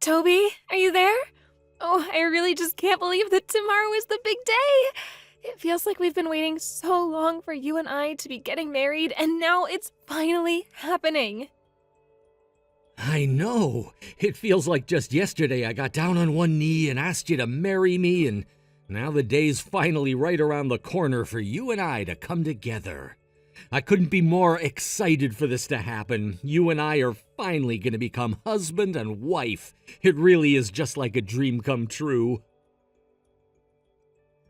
Toby, are you there? Oh, I really just can't believe that tomorrow is the big day. It feels like we've been waiting so long for you and I to be getting married, and now it's finally happening. I know. It feels like just yesterday I got down on one knee and asked you to marry me, and now the day's finally right around the corner for you and I to come together. I couldn't be more excited for this to happen. You and I are finally going to become husband and wife. It really is just like a dream come true.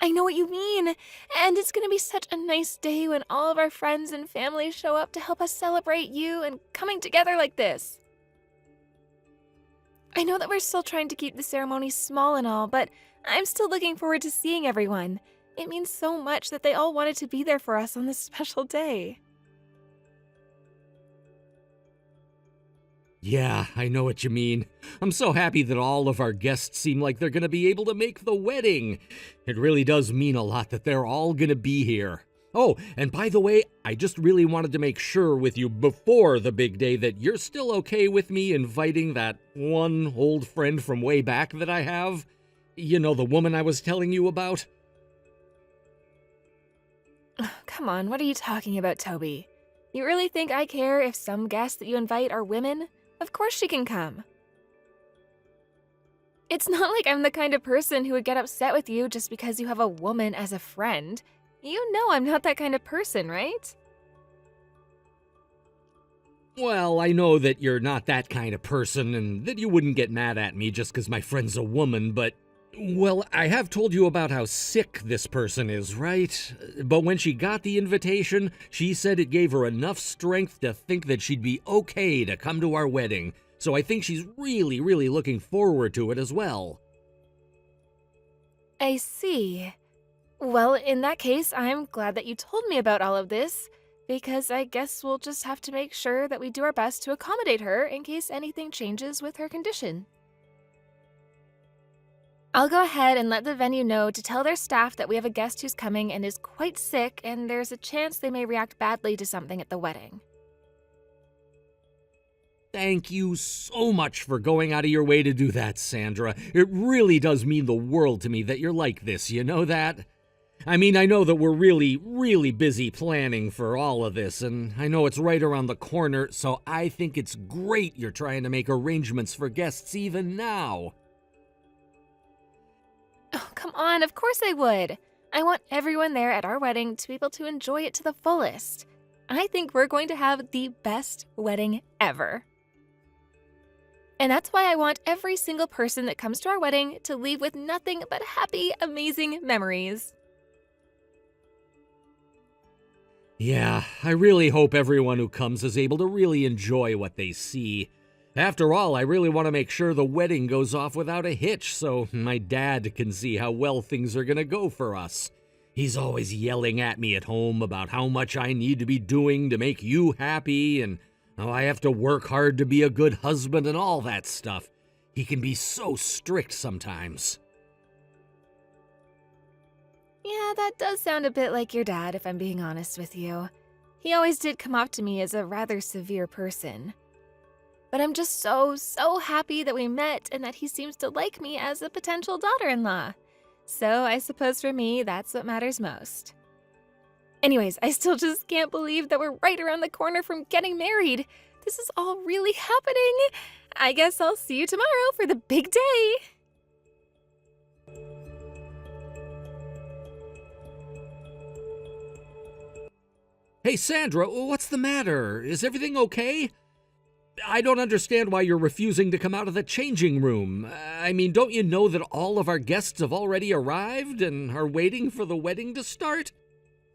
I know what you mean, and it's gonna be such a nice day when all of our friends and family show up to help us celebrate you and coming together like this. I know that we're still trying to keep the ceremony small and all, but I'm still looking forward to seeing everyone. It means so much that they all wanted to be there for us on this special day. Yeah, I know what you mean. I'm so happy that all of our guests seem like they're going to be able to make the wedding. It really does mean a lot that they're all going to be here. Oh, and by the way, I just really wanted to make sure with you before the big day that you're still okay with me inviting that one old friend from way back that I have. You know, the woman I was telling you about? Come on, what are you talking about, Toby? You really think I care if some guests that you invite are women? Of course she can come. It's not like I'm the kind of person who would get upset with you just because you have a woman as a friend. You know I'm not that kind of person, right? Well, I know that you're not that kind of person and that you wouldn't get mad at me just because my friend's a woman, but, well, I have told you about how sick this person is, right? But when she got the invitation, she said it gave her enough strength to think that she'd be okay to come to our wedding. So I think she's really, really looking forward to it as well. I see. Well, in that case, I'm glad that you told me about all of this, because I guess we'll just have to make sure that we do our best to accommodate her in case anything changes with her condition. I'll go ahead and let the venue know to tell their staff that we have a guest who's coming and is quite sick, and there's a chance they may react badly to something at the wedding. Thank you so much for going out of your way to do that, Sandra. It really does mean the world to me that you're like this, you know that? I mean, I know that we're really, really busy planning for all of this, and I know it's right around the corner, so I think it's great you're trying to make arrangements for guests even now. Oh, come on, of course I would. I want everyone there at our wedding to be able to enjoy it to the fullest. I think we're going to have the best wedding ever. And that's why I want every single person that comes to our wedding to leave with nothing but happy, amazing memories. Yeah, I really hope everyone who comes is able to really enjoy what they see. After all, I really want to make sure the wedding goes off without a hitch so my dad can see how well things are going to go for us. He's always yelling at me at home about how much I need to be doing to make you happy and how I have to work hard to be a good husband and all that stuff. He can be so strict sometimes. Yeah, that does sound a bit like your dad, if I'm being honest with you. He always did come off to me as a rather severe person. But I'm just so happy that we met and that he seems to like me as a potential daughter-in-law. So I suppose for me, that's what matters most. Anyways, I still just can't believe that we're right around the corner from getting married. This is all really happening. I guess I'll see you tomorrow for the big day. Hey, Sandra, what's the matter? Is everything okay? I don't understand why you're refusing to come out of the changing room. I mean, don't you know that all of our guests have already arrived and are waiting for the wedding to start?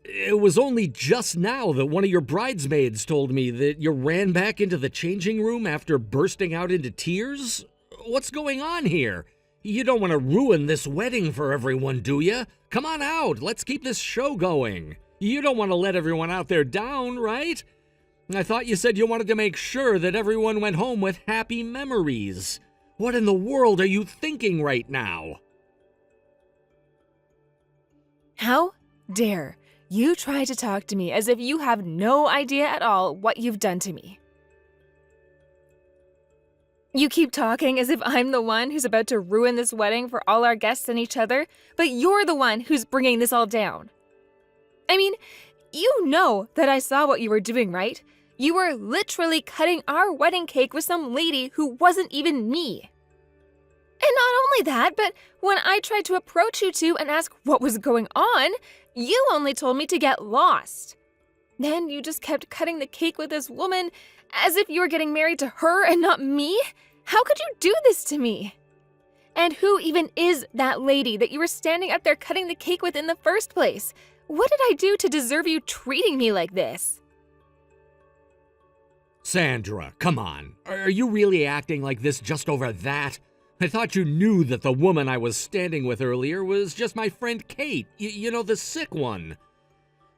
It was only just now that one of your bridesmaids told me that you ran back into the changing room after bursting out into tears. What's going on here? You don't want to ruin this wedding for everyone, do you? Come on out, let's keep this show going. You don't want to let everyone out there down, right? I thought you said you wanted to make sure that everyone went home with happy memories. What in the world are you thinking right now? How dare you try to talk to me as if you have no idea at all what you've done to me? You keep talking as if I'm the one who's about to ruin this wedding for all our guests and each other, but you're the one who's bringing this all down. I mean, you know that I saw what you were doing, right? You were literally cutting our wedding cake with some lady who wasn't even me. And not only that, but when I tried to approach you two and ask what was going on, you only told me to get lost. Then you just kept cutting the cake with this woman as if you were getting married to her and not me? How could you do this to me? And who even is that lady that you were standing up there cutting the cake with in the first place? What did I do to deserve you treating me like this? Sandra, come on. Are you really acting like this just over that? I thought you knew that the woman I was standing with earlier was just my friend Kate, you know, the sick one.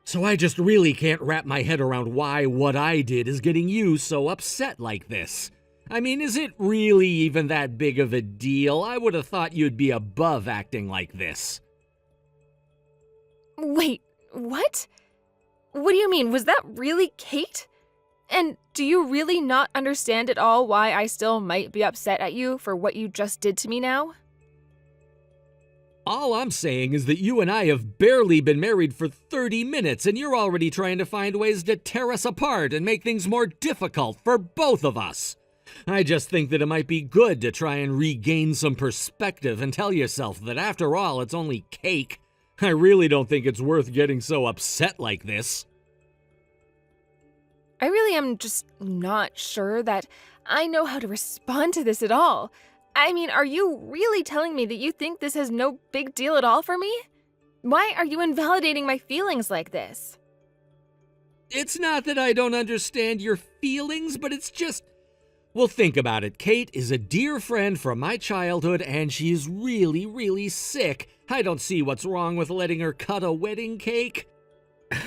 So I just really can't wrap my head around why what I did is getting you so upset like this. I mean, is it really even that big of a deal? I would have thought you'd be above acting like this. Wait, what? What do you mean? Was that really Kate? And do you really not understand at all why I still might be upset at you for what you just did to me now? All I'm saying is that you and I have barely been married for 30 minutes and you're already trying to find ways to tear us apart and make things more difficult for both of us. I just think that it might be good to try and regain some perspective and tell yourself that after all, it's only cake. I really don't think it's worth getting so upset like this. I really am just not sure that I know how to respond to this at all. I mean, are you really telling me that you think this has no big deal at all for me? Why are you invalidating my feelings like this? It's not that I don't understand your feelings, but it's just... Well, think about it. Kate is a dear friend from my childhood, and she's really, really sick. I don't see what's wrong with letting her cut a wedding cake.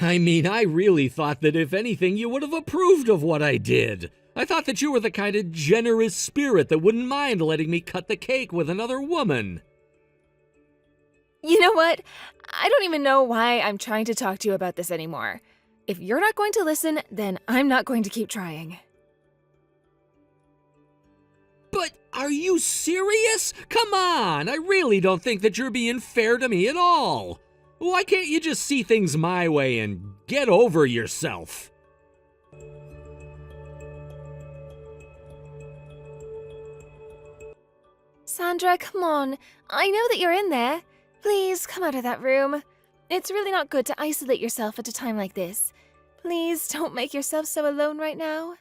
I mean, I really thought that if anything, you would have approved of what I did. I thought that you were the kind of generous spirit that wouldn't mind letting me cut the cake with another woman. You know what? I don't even know why I'm trying to talk to you about this anymore. If you're not going to listen, then I'm not going to keep trying. But are you serious? Come on, I really don't think that you're being fair to me at all. Why can't you just see things my way and get over yourself? Sandra, come on. I know that you're in there. Please, come out of that room. It's really not good to isolate yourself at a time like this. Please, don't make yourself so alone right now.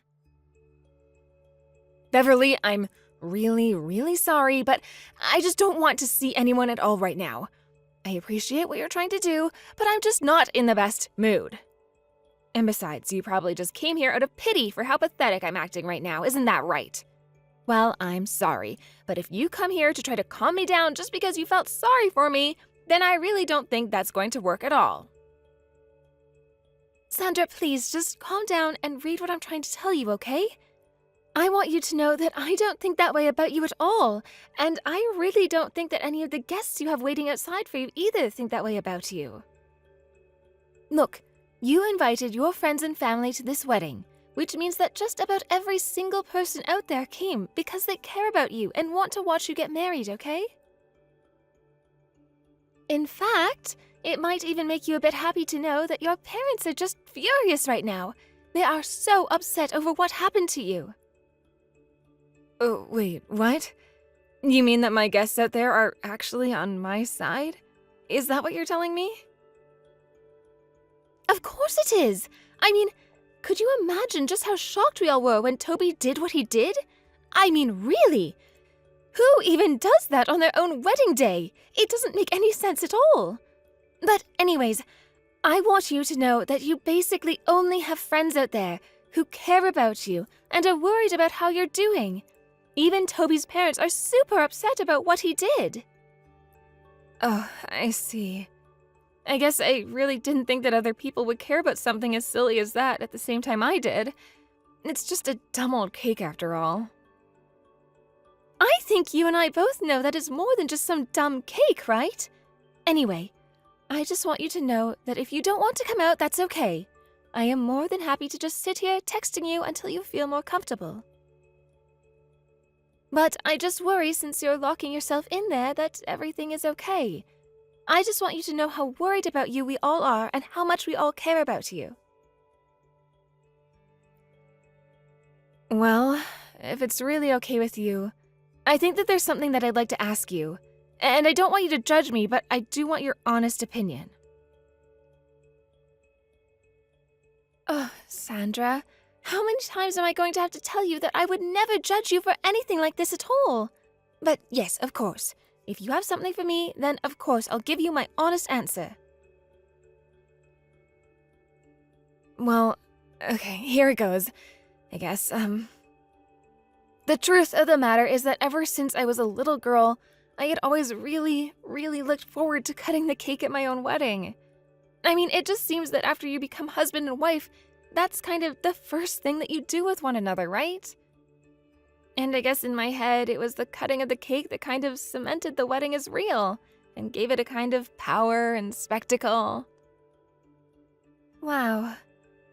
Beverly, I'm really, really sorry, but I just don't want to see anyone at all right now. I appreciate what you're trying to do, but I'm just not in the best mood. And besides, you probably just came here out of pity for how pathetic I'm acting right now, isn't that right? Well, I'm sorry, but if you come here to try to calm me down just because you felt sorry for me, then I really don't think that's going to work at all. Sandra, please just calm down and read what I'm trying to tell you, okay? I want you to know that I don't think that way about you at all, and I really don't think that any of the guests you have waiting outside for you either think that way about you. Look, you invited your friends and family to this wedding, which means that just about every single person out there came because they care about you and want to watch you get married, okay? In fact, it might even make you a bit happy to know that your parents are just furious right now. They are so upset over what happened to you. Oh, wait, what? You mean that my guests out there are actually on my side? Is that what you're telling me? Of course it is! I mean, could you imagine just how shocked we all were when Toby did what he did? I mean, really? Who even does that on their own wedding day? It doesn't make any sense at all. But anyways, I want you to know that you basically only have friends out there who care about you and are worried about how you're doing. Even Toby's parents are super upset about what he did. Oh, I see. I guess I really didn't think that other people would care about something as silly as that at the same time I did. It's just a dumb old cake after all. I think you and I both know that it's more than just some dumb cake, right? Anyway, I just want you to know that if you don't want to come out, that's okay. I am more than happy to just sit here texting you until you feel more comfortable. But I just worry since you're locking yourself in there that everything is okay. I just want you to know how worried about you we all are and how much we all care about you. Well, if it's really okay with you, I think that there's something that I'd like to ask you. And I don't want you to judge me, but I do want your honest opinion. Ugh, Sandra, how many times am I going to have to tell you that I would never judge you for anything like this at all? But yes, of course. If you have something for me, then of course I'll give you my honest answer. Well, okay, here it goes. I guess, The truth of the matter is that ever since I was a little girl, I had always really looked forward to cutting the cake at my own wedding. I mean, it just seems that after you become husband and wife, that's kind of the first thing that you do with one another, right? And I guess in my head, it was the cutting of the cake that kind of cemented the wedding as real and gave it a kind of power and spectacle. Wow.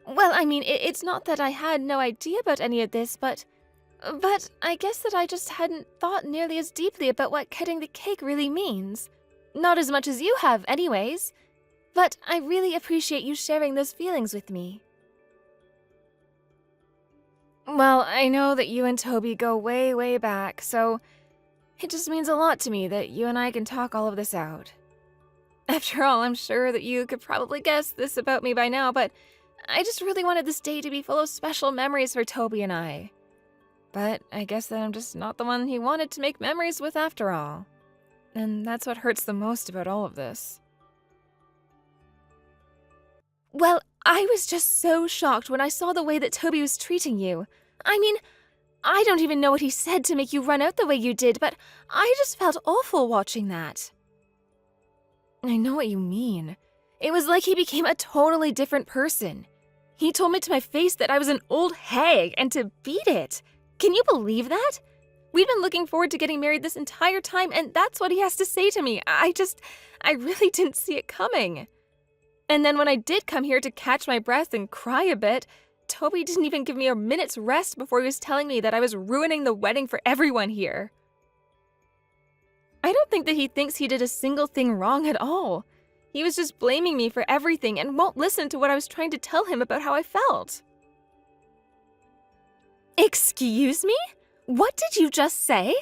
Well, I mean, it's not that I had no idea about any of this, but I guess that I just hadn't thought nearly as deeply about what cutting the cake really means. Not as much as you have, anyways. But I really appreciate you sharing those feelings with me. Well, I know that you and Toby go way back, so it just means a lot to me that you and I can talk all of this out. After all, I'm sure that you could probably guess this about me by now, but I just really wanted this day to be full of special memories for Toby and I. But I guess that I'm just not the one he wanted to make memories with after all. And that's what hurts the most about all of this. Well, I was just so shocked when I saw the way that Toby was treating you. I mean, I don't even know what he said to make you run out the way you did, but I just felt awful watching that. I know what you mean. It was like he became a totally different person. He told me to my face that I was an old hag and to beat it. Can you believe that? We'd been looking forward to getting married this entire time, and that's what he has to say to me. I really didn't see it coming. And then when I did come here to catch my breath and cry a bit, Toby didn't even give me a minute's rest before he was telling me that I was ruining the wedding for everyone here. I don't think that he thinks he did a single thing wrong at all. He was just blaming me for everything and won't listen to what I was trying to tell him about how I felt. Excuse me? What did you just say?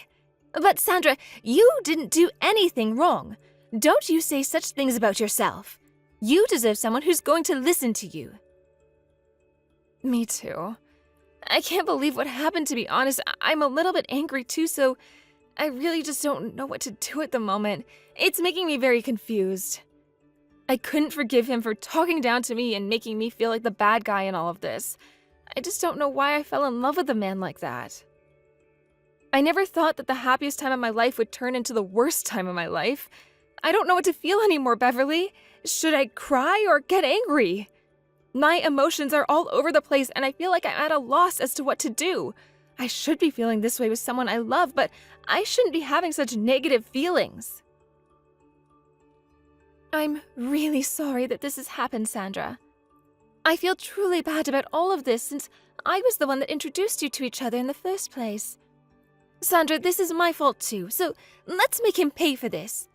But Sandra, you didn't do anything wrong. Don't you say such things about yourself. You deserve someone who's going to listen to you. Me too. I can't believe what happened, to be honest. I'm a little bit angry too, so I really just don't know what to do at the moment. It's making me very confused. I couldn't forgive him for talking down to me and making me feel like the bad guy in all of this. I just don't know why I fell in love with a man like that. I never thought that the happiest time of my life would turn into the worst time of my life. I don't know what to feel anymore, Beverly. Should I cry or get angry? My emotions are all over the place and I feel like I'm at a loss as to what to do. I should be feeling this way with someone I love, but I shouldn't be having such negative feelings. I'm really sorry that this has happened, Sandra. I feel truly bad about all of this since I was the one that introduced you to each other in the first place. Sandra, this is my fault too, so let's make him pay for this.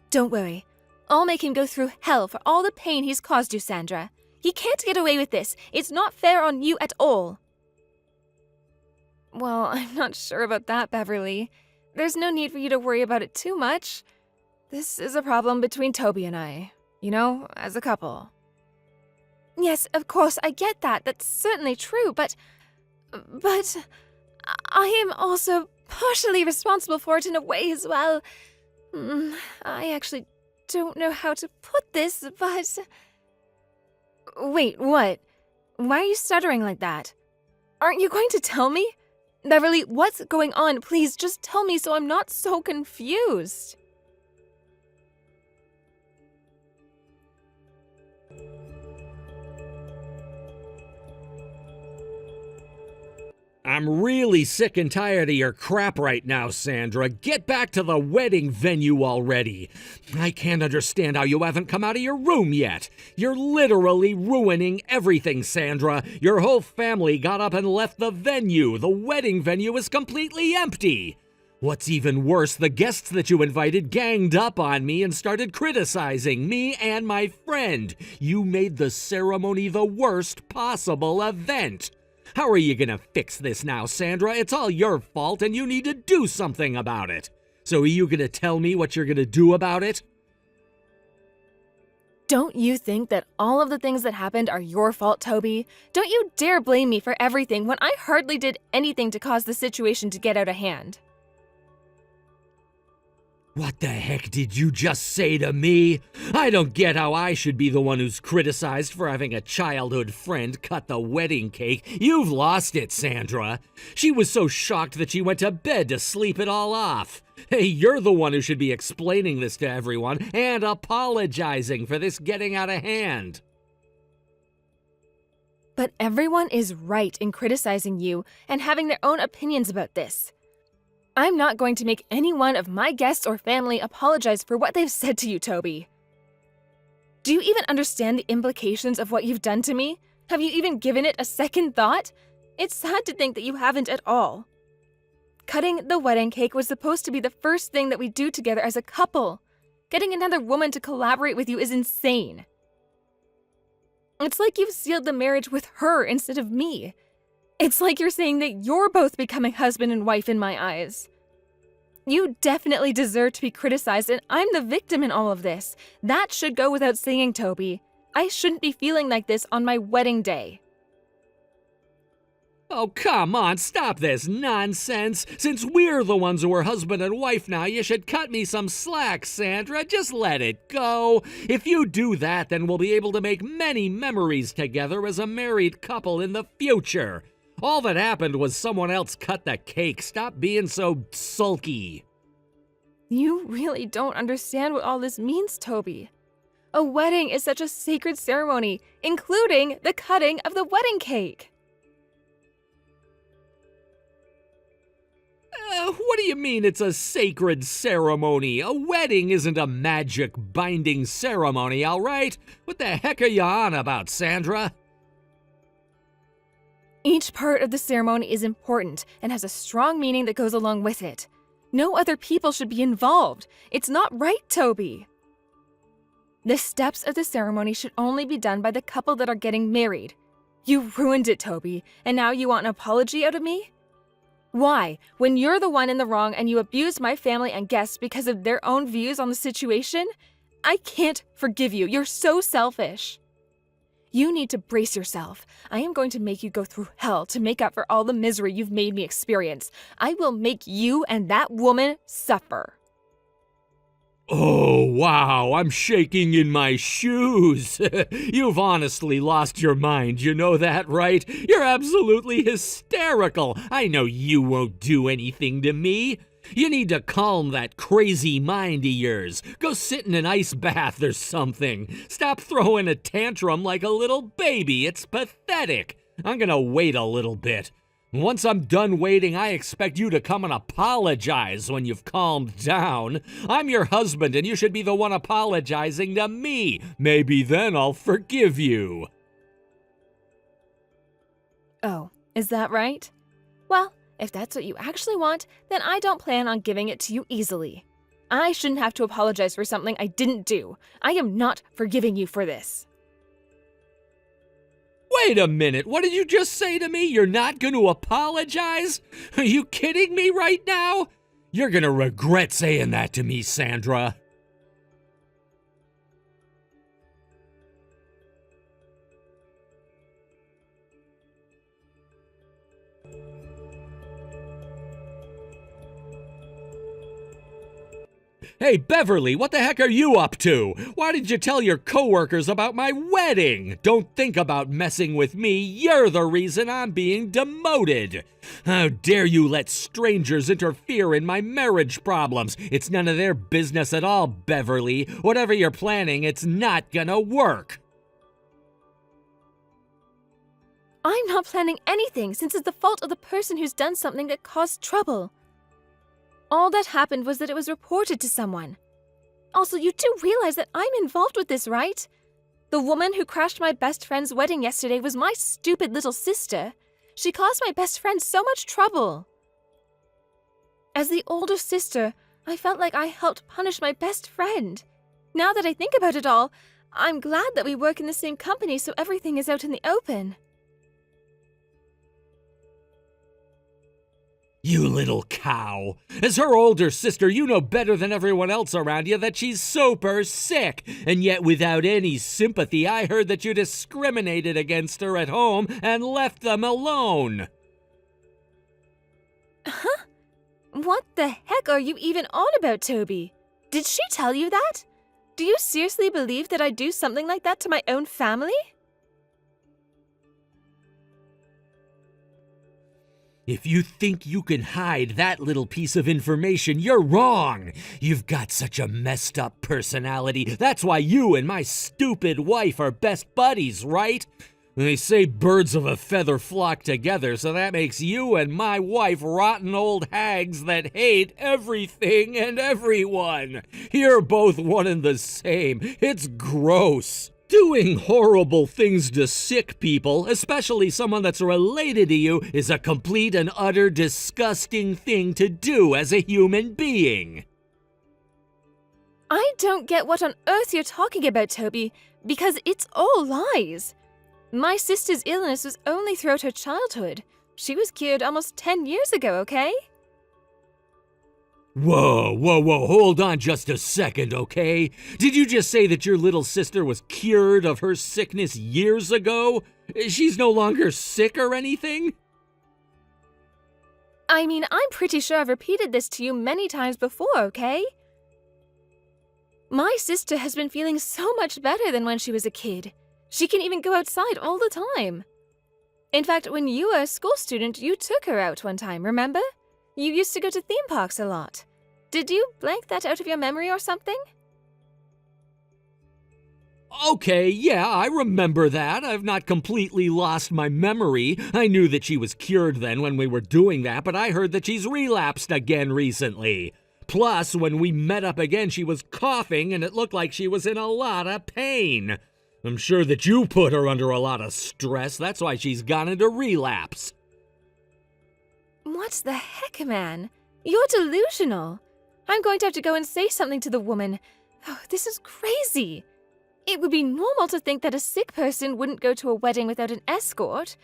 Don't worry. I'll make him go through hell for all the pain he's caused you, Sandra. He can't get away with this. It's not fair on you at all. Well, I'm not sure about that, Beverly. There's no need for you to worry about it too much. This is a problem between Toby and I, you know, as a couple. Yes, of course, I get that. That's certainly true, but I am also partially responsible for it in a way as well. I actually don't know how to put this, but... Wait, what? Why are you stuttering like that? Aren't you going to tell me? Beverly, what's going on? Please, just tell me so I'm not so confused. I'm really sick and tired of your crap right now, Sandra. Get back to the wedding venue already. I can't understand how you haven't come out of your room yet. You're literally ruining everything, Sandra. Your whole family got up and left the venue. The wedding venue is completely empty. What's even worse, the guests that you invited ganged up on me and started criticizing me and my friend. You made the ceremony the worst possible event. How are you gonna fix this now, Sandra? It's all your fault and you need to do something about it. So are you gonna tell me what you're gonna do about it? Don't you think that all of the things that happened are your fault, Toby? Don't you dare blame me for everything when I hardly did anything to cause the situation to get out of hand. What the heck did you just say to me? I don't get how I should be the one who's criticized for having a childhood friend cut the wedding cake. You've lost it, Sandra. She was so shocked that she went to bed to sleep it all off. Hey, you're the one who should be explaining this to everyone and apologizing for this getting out of hand. But everyone is right in criticizing you and having their own opinions about this. I'm not going to make any one of my guests or family apologize for what they've said to you, Toby. Do you even understand the implications of what you've done to me? Have you even given it a second thought? It's sad to think that you haven't at all. Cutting the wedding cake was supposed to be the first thing that we do together as a couple. Getting another woman to collaborate with you is insane. It's like you've sealed the marriage with her instead of me. It's like you're saying that you're both becoming husband and wife in my eyes. You definitely deserve to be criticized, and I'm the victim in all of this. That should go without saying, Toby. I shouldn't be feeling like this on my wedding day. Oh, come on, stop this nonsense. Since we're the ones who are husband and wife now, you should cut me some slack, Sandra. Just let it go. If you do that, then we'll be able to make many memories together as a married couple in the future. All that happened was someone else cut the cake. Stop being so sulky. You really don't understand what all this means, Toby. A wedding is such a sacred ceremony, including the cutting of the wedding cake. What do you mean it's a sacred ceremony? A wedding isn't a magic binding ceremony, all right? What the heck are you on about, Sandra? Each part of the ceremony is important and has a strong meaning that goes along with it. No other people should be involved. It's not right, Toby. The steps of the ceremony should only be done by the couple that are getting married. You ruined it, Toby, and now you want an apology out of me? Why? When you're the one in the wrong and you abused my family and guests because of their own views on the situation? I can't forgive you. You're so selfish. You need to brace yourself. I am going to make you go through hell to make up for all the misery you've made me experience. I will make you and that woman suffer. Oh, wow, I'm shaking in my shoes. You've honestly lost your mind, you know that, right? You're absolutely hysterical. I know you won't do anything to me. You need to calm that crazy mind of yours. Go sit in an ice bath or something. Stop throwing a tantrum like a little baby. It's pathetic. I'm gonna wait a little bit. Once I'm done waiting, I expect you to come and apologize when you've calmed down. I'm your husband, and you should be the one apologizing to me. Maybe then I'll forgive you. Oh, is that right? Well, if that's what you actually want, then I don't plan on giving it to you easily. I shouldn't have to apologize for something I didn't do. I am not forgiving you for this. Wait a minute, what did you just say to me? You're not going to apologize? Are you kidding me right now? You're going to regret saying that to me, Sandra. Hey, Beverly, what the heck are you up to? Why did you tell your coworkers about my wedding? Don't think about messing with me. You're the reason I'm being demoted. How dare you let strangers interfere in my marriage problems? It's none of their business at all, Beverly. Whatever you're planning, it's not gonna work. I'm not planning anything since it's the fault of the person who's done something that caused trouble. All that happened was that it was reported to someone. Also, you do realize that I'm involved with this, right? The woman who crashed my best friend's wedding yesterday was my stupid little sister. She caused my best friend so much trouble. As the older sister, I felt like I helped punish my best friend. Now that I think about it all, I'm glad that we work in the same company so everything is out in the open. You little cow. As her older sister, you know better than everyone else around you that she's super sick. And yet without any sympathy, I heard that you discriminated against her at home and left them alone. Huh? What the heck are you even on about, Toby? Did she tell you that? Do you seriously believe that I'd do something like that to my own family? If you think you can hide that little piece of information, you're wrong. You've got such a messed up personality. That's why you and my stupid wife are best buddies, right? They say birds of a feather flock together, so that makes you and my wife rotten old hags that hate everything and everyone. You're both one and the same. It's gross. Doing horrible things to sick people, especially someone that's related to you, is a complete and utter disgusting thing to do as a human being. I don't get what on earth you're talking about, Toby, because it's all lies. My sister's illness was only throughout her childhood. She was cured almost 10 years ago, okay? Whoa, hold on just a second, okay? Did you just say that your little sister was cured of her sickness years ago? She's no longer sick or anything? I mean, I'm pretty sure I've repeated this to you many times before, okay? My sister has been feeling so much better than when she was a kid. She can even go outside all the time. In fact, when you were a school student, you took her out one time, remember? You used to go to theme parks a lot. Did you blank that out of your memory or something? Okay, yeah, I remember that. I've not completely lost my memory. I knew that she was cured then when we were doing that, but I heard that she's relapsed again recently. Plus, when we met up again, she was coughing and it looked like she was in a lot of pain. I'm sure that you put her under a lot of stress. That's why she's gone into relapse. What the heck, man? You're delusional. I'm going to have to go and say something to the woman. Oh, this is crazy. It would be normal to think that a sick person wouldn't go to a wedding without an escort.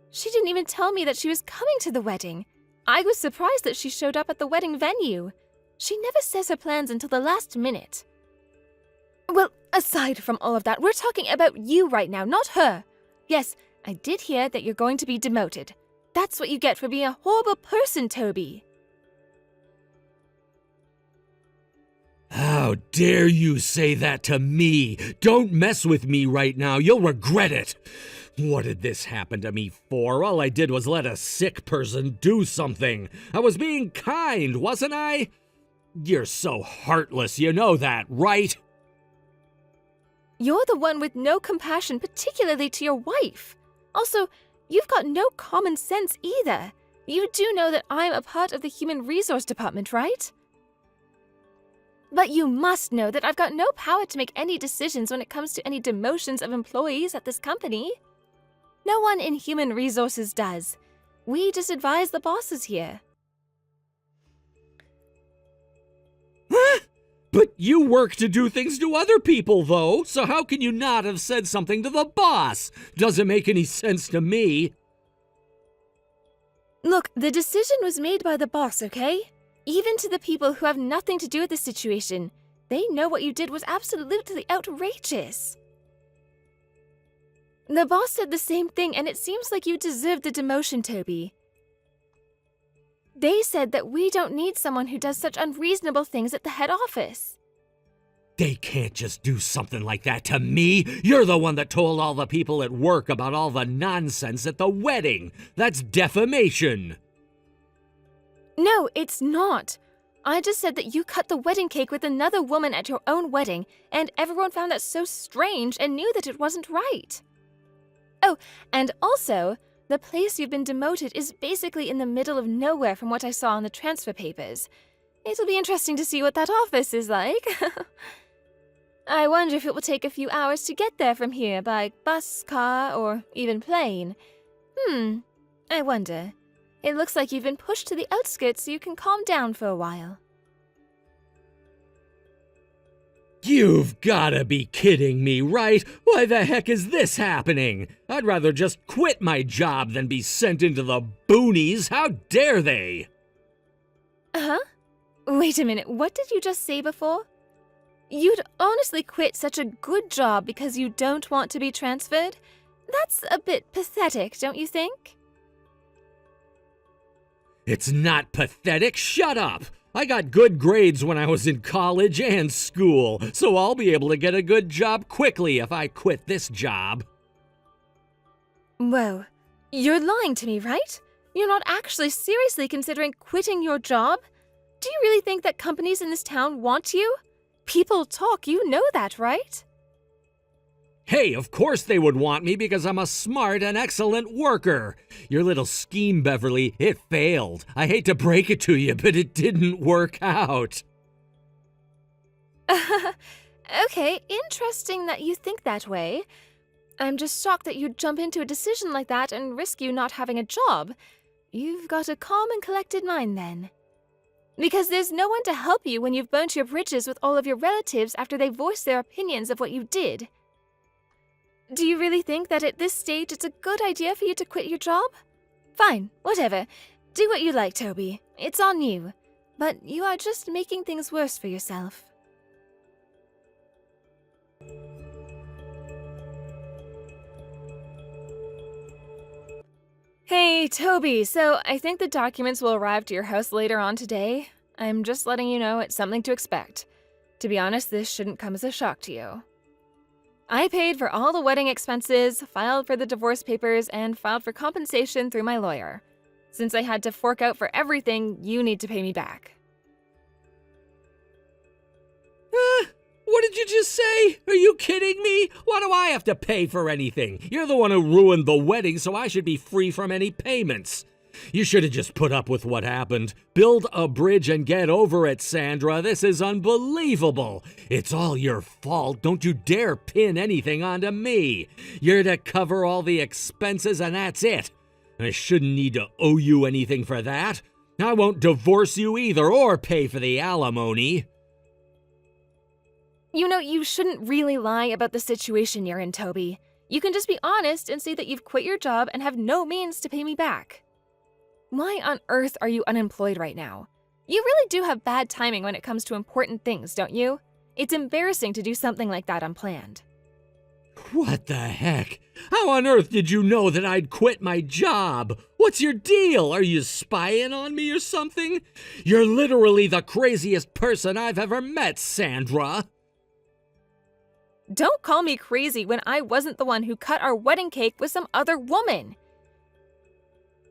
She didn't even tell me that she was coming to the wedding. I was surprised that she showed up at the wedding venue. She never says her plans until the last minute. Well, aside from all of that, we're talking about you right now, not her. Yes, I did hear that you're going to be demoted. That's what you get for being a horrible person, Toby. How dare you say that to me? Don't mess with me right now. You'll regret it. What did this happen to me for? All I did was let a sick person do something. I was being kind, wasn't I? You're so heartless, you know that, right? You're the one with no compassion, particularly to your wife. Also, you've got no common sense either. You do know that I'm a part of the Human Resource Department, right? But you must know that I've got no power to make any decisions when it comes to any demotions of employees at this company. No one in Human Resources does. We just advise the bosses here. Huh? But you work to do things to other people, though, so how can you not have said something to the boss? Doesn't make any sense to me. Look, the decision was made by the boss, okay? Even to the people who have nothing to do with the situation, they know what you did was absolutely outrageous. The boss said the same thing, and it seems like you deserve the demotion, Toby. They said that we don't need someone who does such unreasonable things at the head office. They can't just do something like that to me. You're the one that told all the people at work about all the nonsense at the wedding. That's defamation. No, it's not. I just said that you cut the wedding cake with another woman at your own wedding, and everyone found that so strange and knew that it wasn't right. Oh, and also, the place you've been demoted is basically in the middle of nowhere from what I saw on the transfer papers. It'll be interesting to see what that office is like. I wonder if it will take a few hours to get there from here by bus, car, or even plane. I wonder. It looks like you've been pushed to the outskirts so you can calm down for a while. You've gotta be kidding me, right? Why the heck is this happening? I'd rather just quit my job than be sent into the boonies. How dare they? Huh? Wait a minute, what did you just say before? You'd honestly quit such a good job because you don't want to be transferred? That's a bit pathetic, don't you think? It's not pathetic. Shut up. I got good grades when I was in college and school, so I'll be able to get a good job quickly if I quit this job. Whoa, you're lying to me, right? You're not actually seriously considering quitting your job? Do you really think that companies in this town want you? People talk, you know that, right? Hey, of course they would want me because I'm a smart and excellent worker. Your little scheme, Beverly, it failed. I hate to break it to you, but it didn't work out. Okay, interesting that you think that way. I'm just shocked that you'd jump into a decision like that and risk you not having a job. You've got a calm and collected mind then. Because there's no one to help you when you've burnt your bridges with all of your relatives after they voiced their opinions of what you did. Do you really think that at this stage it's a good idea for you to quit your job? Fine, whatever. Do what you like, Toby. It's on you. But you are just making things worse for yourself. Hey, Toby, so I think the documents will arrive to your house later on today. I'm just letting you know it's something to expect. To be honest, this shouldn't come as a shock to you. I paid for all the wedding expenses, filed for the divorce papers, and filed for compensation through my lawyer. Since I had to fork out for everything, you need to pay me back. What did you just say? Are you kidding me? Why do I have to pay for anything? You're the one who ruined the wedding, so I should be free from any payments. You should have just put up with what happened. Build a bridge and get over it, Sandra. This is unbelievable. It's all your fault. Don't you dare pin anything onto me. You're to cover all the expenses and that's it. I shouldn't need to owe you anything for that. I won't divorce you either or pay for the alimony. You know, you shouldn't really lie about the situation you're in, Toby. You can just be honest and say that you've quit your job and have no means to pay me back. Why on earth are you unemployed right now? You really do have bad timing when it comes to important things, don't you? It's embarrassing to do something like that unplanned. What the heck? How on earth did you know that I'd quit my job? What's your deal? Are you spying on me or something? You're literally the craziest person I've ever met, Sandra. Don't call me crazy when I wasn't the one who cut our wedding cake with some other woman.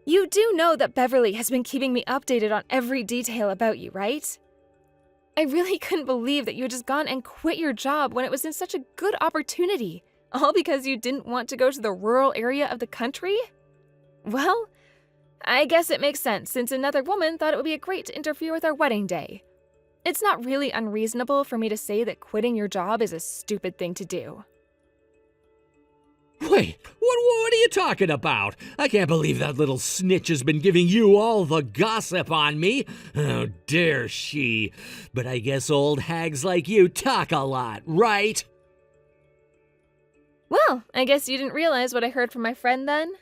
You do know that Beverly has been keeping me updated on every detail about you, right? I really couldn't believe that you had just gone and quit your job when it was in such a good opportunity, all because you didn't want to go to the rural area of the country? Well, I guess it makes sense since another woman thought it would be great to interfere with our wedding day. It's not really unreasonable for me to say that quitting your job is a stupid thing to do. Wait, what are you talking about? I can't believe that little snitch has been giving you all the gossip on me. How dare she? But I guess old hags like you talk a lot, right? Well, I guess you didn't realize what I heard from my friend then.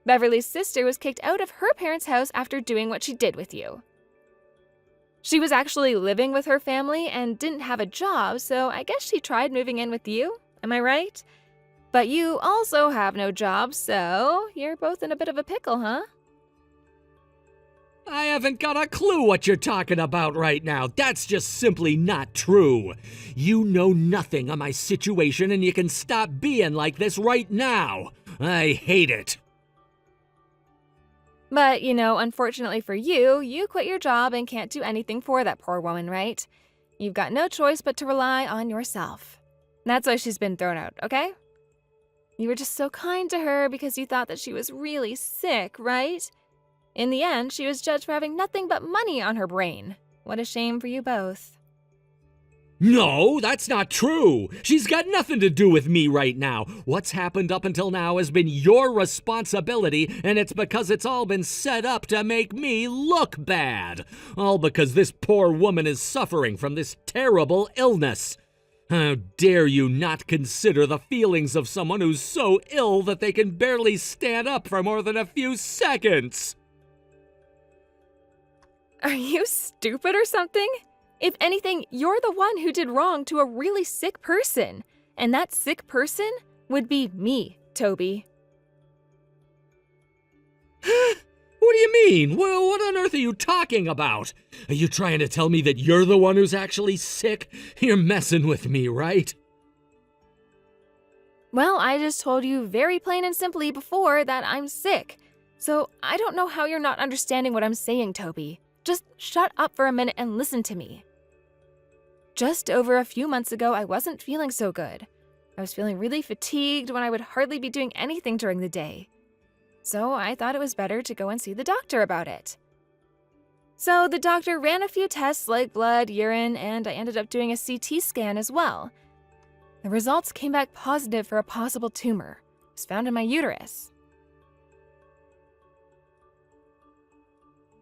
Beverly's sister was kicked out of her parents' house after doing what she did with you. She was actually living with her family and didn't have a job, so I guess she tried moving in with you. Am I right? But you also have no job, so you're both in a bit of a pickle, huh? I haven't got a clue what you're talking about right now. That's just simply not true. You know nothing of my situation and you can stop being like this right now. I hate it. But, unfortunately for you, you quit your job and can't do anything for that poor woman, right? You've got no choice but to rely on yourself. That's why she's been thrown out, okay? You were just so kind to her because you thought that she was really sick, right? In the end, she was judged for having nothing but money on her brain. What a shame for you both. No, that's not true. She's got nothing to do with me right now. What's happened up until now has been your responsibility, and it's because it's all been set up to make me look bad. All because this poor woman is suffering from this terrible illness. How dare you not consider the feelings of someone who's so ill that they can barely stand up for more than a few seconds? Are you stupid or something? If anything, you're the one who did wrong to a really sick person. And that sick person would be me, Toby. What do you mean? What on earth are you talking about? Are you trying to tell me that you're the one who's actually sick? You're messing with me, right? Well, I just told you very plain and simply before that I'm sick. So I don't know how you're not understanding what I'm saying, Toby. Just shut up for a minute and listen to me. Just over a few months ago, I wasn't feeling so good. I was feeling really fatigued when I would hardly be doing anything during the day. So I thought it was better to go and see the doctor about it. So the doctor ran a few tests like blood, urine, and I ended up doing a CT scan as well. The results came back positive for a possible tumor. It was found in my uterus.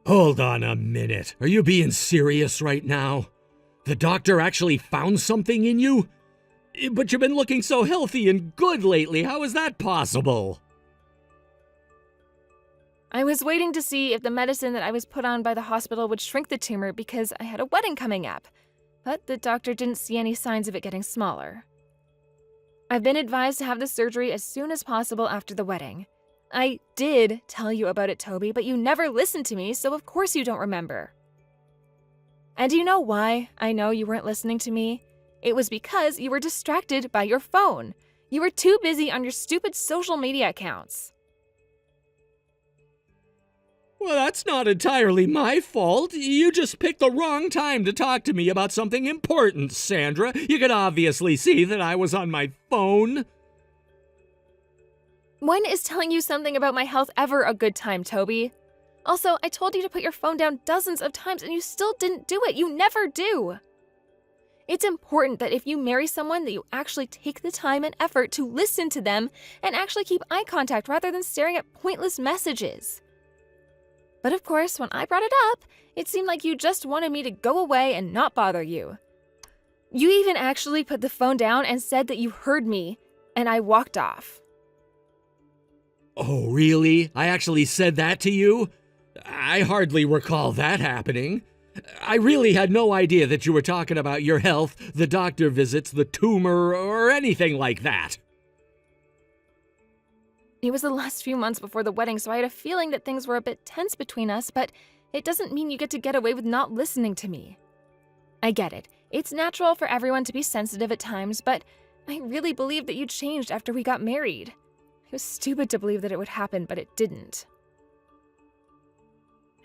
Hold on a minute. Are you being serious right now? The doctor actually found something in you? But you've been looking so healthy and good lately. How is that possible? I was waiting to see if the medicine that I was put on by the hospital would shrink the tumor because I had a wedding coming up. But the doctor didn't see any signs of it getting smaller. I've been advised to have the surgery as soon as possible after the wedding. I did tell you about it, Toby, but you never listened to me, so of course you don't remember. And do you know why I know you weren't listening to me? It was because you were distracted by your phone. You were too busy on your stupid social media accounts. Well, that's not entirely my fault. You just picked the wrong time to talk to me about something important, Sandra. You could obviously see that I was on my phone. When is telling you something about my health ever a good time, Toby? Also, I told you to put your phone down dozens of times and you still didn't do it. You never do. It's important that if you marry someone that you actually take the time and effort to listen to them and actually keep eye contact rather than staring at pointless messages. But of course, when I brought it up, it seemed like you just wanted me to go away and not bother you. You even actually put the phone down and said that you heard me, and I walked off. Oh, really? I actually said that to you? I hardly recall that happening. I really had no idea that you were talking about your health, the doctor visits, the tumor, or anything like that. It was the last few months before the wedding, so I had a feeling that things were a bit tense between us, but it doesn't mean you get away with not listening to me. I get it. It's natural for everyone to be sensitive at times, but I really believed that you changed after we got married. It was stupid to believe that it would happen, but it didn't.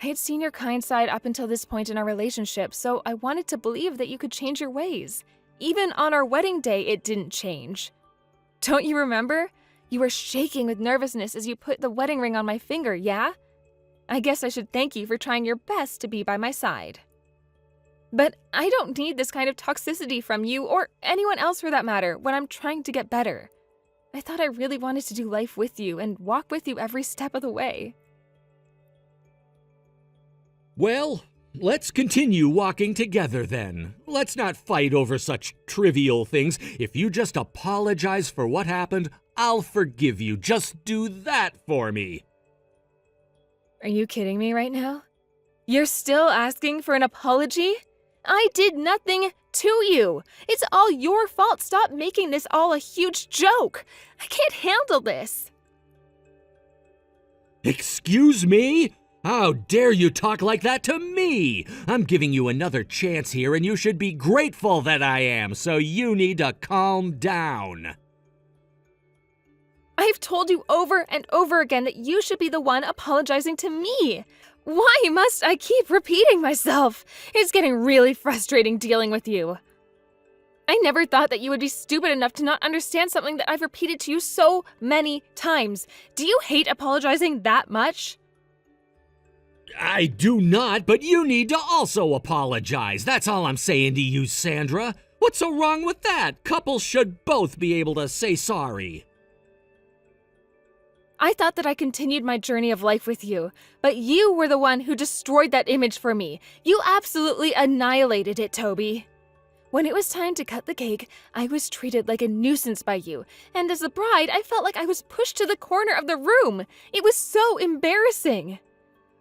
I had seen your kind side up until this point in our relationship, so I wanted to believe that you could change your ways. Even on our wedding day, it didn't change. Don't you remember? You were shaking with nervousness as you put the wedding ring on my finger, yeah? I guess I should thank you for trying your best to be by my side. But I don't need this kind of toxicity from you, or anyone else for that matter, when I'm trying to get better. I thought I really wanted to do life with you and walk with you every step of the way. Well, let's continue walking together then. Let's not fight over such trivial things. If you just apologize for what happened, I'll forgive you. Just do that for me. Are you kidding me right now? You're still asking for an apology? I did nothing to you. It's all your fault. Stop making this all a huge joke. I can't handle this. Excuse me? How dare you talk like that to me? I'm giving you another chance here, and you should be grateful that I am, so you need to calm down. I've told you over and over again that you should be the one apologizing to me. Why must I keep repeating myself? It's getting really frustrating dealing with you. I never thought that you would be stupid enough to not understand something that I've repeated to you so many times. Do you hate apologizing that much? I do not, but you need to also apologize. That's all I'm saying to you, Sandra. What's so wrong with that? Couples should both be able to say sorry. I thought that I continued my journey of life with you, but you were the one who destroyed that image for me. You absolutely annihilated it, Toby. When it was time to cut the cake, I was treated like a nuisance by you, and as a bride, I felt like I was pushed to the corner of the room. It was so embarrassing.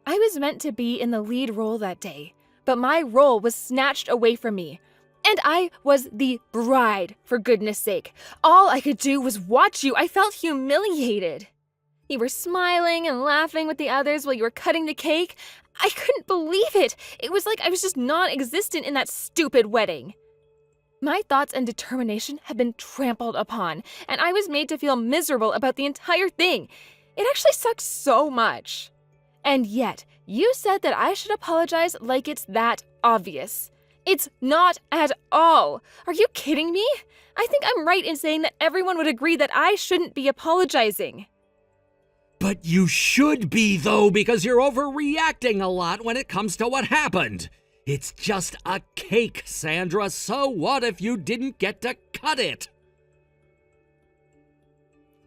I was meant to be in the lead role that day, but my role was snatched away from me. And I was the bride, for goodness sake. All I could do was watch you. I felt humiliated. You were smiling and laughing with the others while you were cutting the cake. I couldn't believe it. It was like I was just non-existent in that stupid wedding. My thoughts and determination had been trampled upon, and I was made to feel miserable about the entire thing. It actually sucked so much. And yet, you said that I should apologize like it's that obvious. It's not at all. Are you kidding me? I think I'm right in saying that everyone would agree that I shouldn't be apologizing. But you should be, though, because you're overreacting a lot when it comes to what happened. It's just a cake, Sandra. So what if you didn't get to cut it?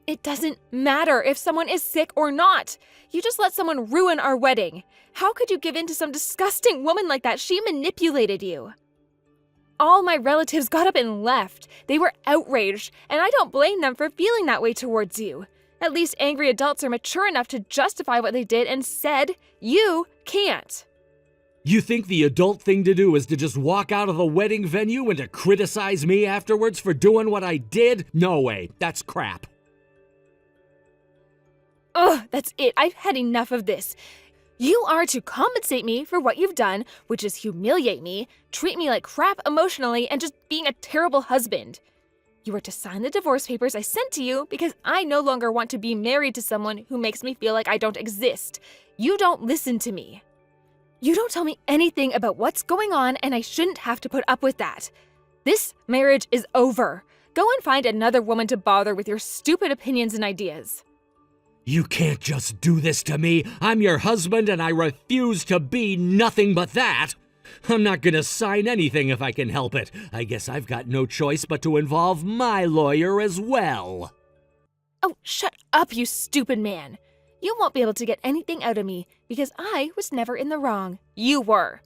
It doesn't matter if someone is sick or not. You just let someone ruin our wedding. How could you give in to some disgusting woman like that? She manipulated you. All my relatives got up and left. They were outraged, and I don't blame them for feeling that way towards you. At least angry adults are mature enough to justify what they did and said, you can't. You think the adult thing to do is to just walk out of the wedding venue and to criticize me afterwards for doing what I did? No way. That's crap. Ugh, that's it. I've had enough of this. You are to compensate me for what you've done, which is humiliate me, treat me like crap emotionally, and just being a terrible husband. You are to sign the divorce papers I sent to you because I no longer want to be married to someone who makes me feel like I don't exist. You don't listen to me. You don't tell me anything about what's going on, and I shouldn't have to put up with that. This marriage is over. Go and find another woman to bother with your stupid opinions and ideas. You can't just do this to me. I'm your husband and I refuse to be nothing but that. I'm not gonna sign anything if I can help it. I guess I've got no choice but to involve my lawyer as well. Oh, shut up, you stupid man. You won't be able to get anything out of me because I was never in the wrong. You were.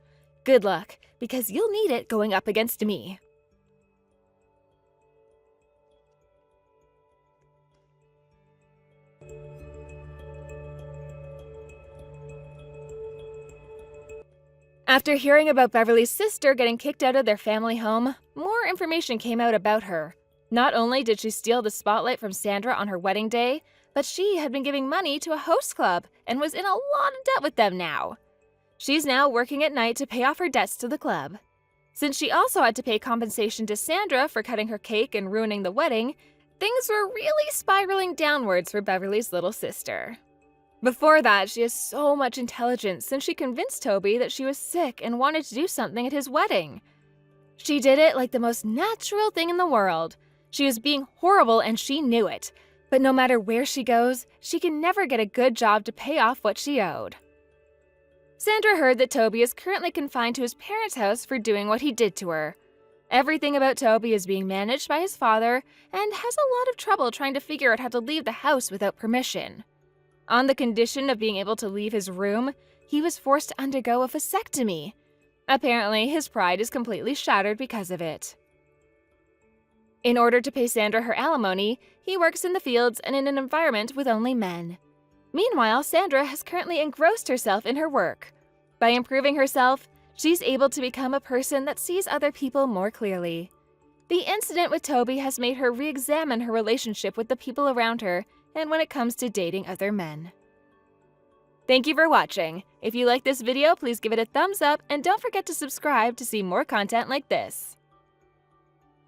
Good luck, because you'll need it going up against me. After hearing about Beverly's sister getting kicked out of their family home, more information came out about her. Not only did she steal the spotlight from Sandra on her wedding day, but she had been giving money to a host club and was in a lot of debt with them now. She's now working at night to pay off her debts to the club. Since she also had to pay compensation to Sandra for cutting her cake and ruining the wedding, things were really spiraling downwards for Beverly's little sister. Before that, she has so much intelligence since she convinced Toby that she was sick and wanted to do something at his wedding. She did it like the most natural thing in the world. She was being horrible and she knew it. But no matter where she goes, she can never get a good job to pay off what she owed. Sandra heard that Toby is currently confined to his parents' house for doing what he did to her. Everything about Toby is being managed by his father and has a lot of trouble trying to figure out how to leave the house without permission. On the condition of being able to leave his room, he was forced to undergo a vasectomy. Apparently, his pride is completely shattered because of it. In order to pay Sandra her alimony, he works in the fields and in an environment with only men. Meanwhile, Sandra has currently engrossed herself in her work. By improving herself, she's able to become a person that sees other people more clearly. The incident with Toby has made her re-examine her relationship with the people around her and when it comes to dating other men. Thank you for watching. If you like this video, please give it a thumbs up and don't forget to subscribe to see more content like this.